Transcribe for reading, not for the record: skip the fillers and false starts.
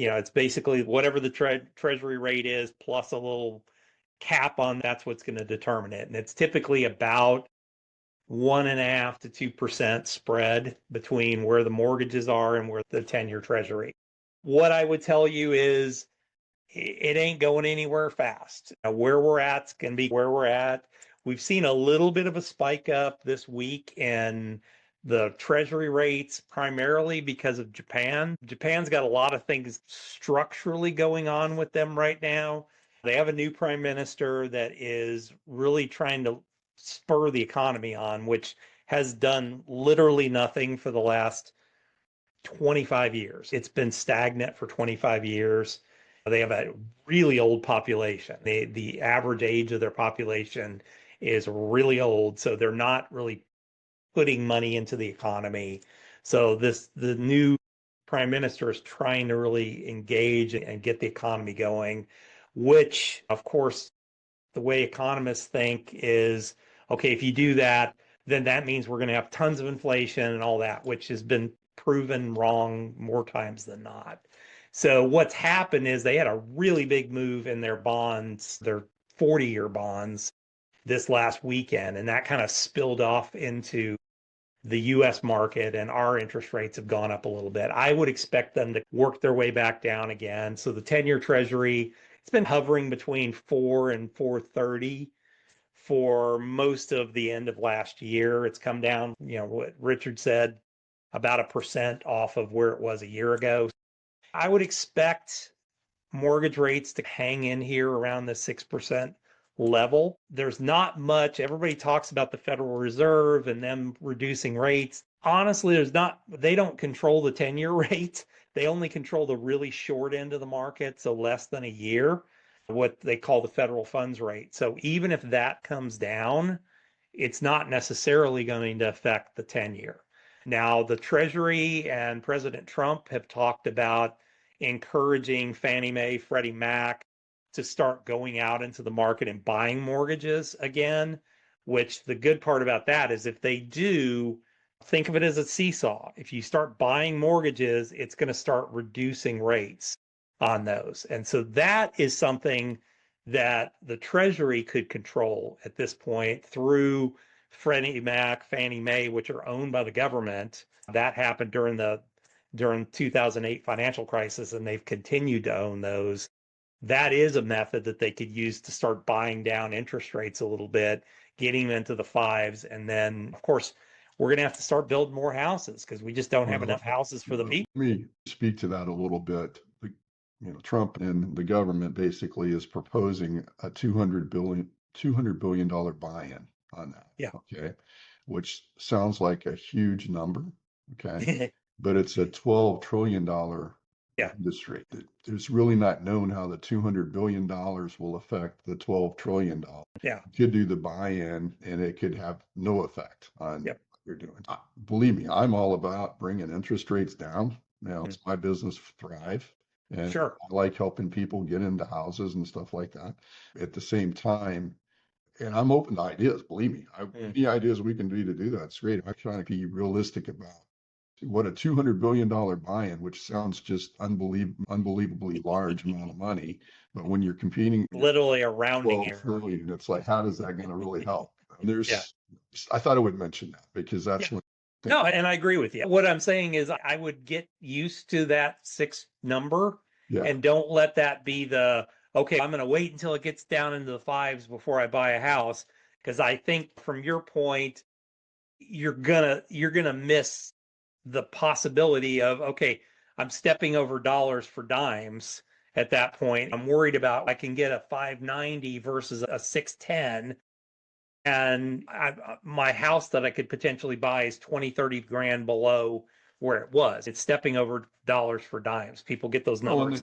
It's basically whatever the treasury rate is plus a little cap on that's what's going to determine it. And it's typically about 1.5 to 2% spread between where the mortgages are and where the 10-year treasury. What I would tell you is it ain't going anywhere fast. Where we're at's going to be where we're at. We've seen a little bit of a spike up this week in the treasury rates, primarily because of Japan. Japan's got a lot of things structurally going on with them right now. They have a new prime minister that is really trying to spur the economy on, which has done literally nothing for the last 25 years. It's been stagnant for 25 years. They have a really old population. The average age of their population is really old, so they're not really putting money into the economy. So the new prime minister is trying to really engage and get the economy going, which, of course, the way economists think is, okay, if you do that, then that means we're going to have tons of inflation and all that, which has been proven wrong more times than not. So what's happened is they had a really big move in their bonds, their 40-year bonds this last weekend, and that kind of spilled off into the US market, and our interest rates have gone up a little bit. I would expect them to work their way back down again. So the 10-year treasury, it's been hovering between 4 and 430 for most of the end of last year. It's come down, what Richard said, about 1% off of where it was a year ago. I would expect mortgage rates to hang in here around the 6% level. There's not much. Everybody talks about the Federal Reserve and them reducing rates. Honestly, they don't control the 10-year rate. They only control the really short end of the market, so less than a year, what they call the federal funds rate. So even if that comes down, it's not necessarily going to affect the 10-year. Now, the Treasury and President Trump have talked about encouraging Fannie Mae, Freddie Mac to start going out into the market and buying mortgages again, which the good part about that is if they do, think of it as a seesaw. If you start buying mortgages, it's going to start reducing rates on those. And so that is something that the Treasury could control at this point through Freddie Mac, Fannie Mae, which are owned by the government. That happened during 2008 financial crisis, and they've continued to own those. That is a method that they could use to start buying down interest rates a little bit, getting them into the fives. And then, of course, we're going to have to start building more houses because we just don't have enough houses for the people. Let me speak to that a little bit. Trump and the government basically is proposing a $200 billion buy-in on that. Yeah. Okay. Which sounds like a huge number. Okay. But it's a $12 trillion industry. There's really not known how the $200 billion will affect the $12 trillion. Yeah. You could do the buy-in and it could have no effect on Yep. what you're doing. Believe me, I'm all about bringing interest rates down. It's my business, Thrive. And sure. I like helping people get into houses and stuff like that. At the same time, and I'm open to ideas, believe me. Any ideas we can do to do that, it's great. I'm trying to be realistic about what a $200 billion buy-in, which sounds just unbelievably large amount of money. But when you're competing, literally a rounding error, it's like, how is that going to really help? I thought I would mention that because that's what. No, and I agree with you. What I'm saying is I would get used to that 6 number and don't let that be okay, I'm going to wait until it gets down into the 5s before I buy a house. Because I think from your point, you're gonna miss the possibility of, okay, I'm stepping over dollars for dimes at that point. I'm worried about I can get a 590 versus a 610. And my house that I could potentially buy is 20, 30 grand below where it was. It's stepping over dollars for dimes. People get those numbers.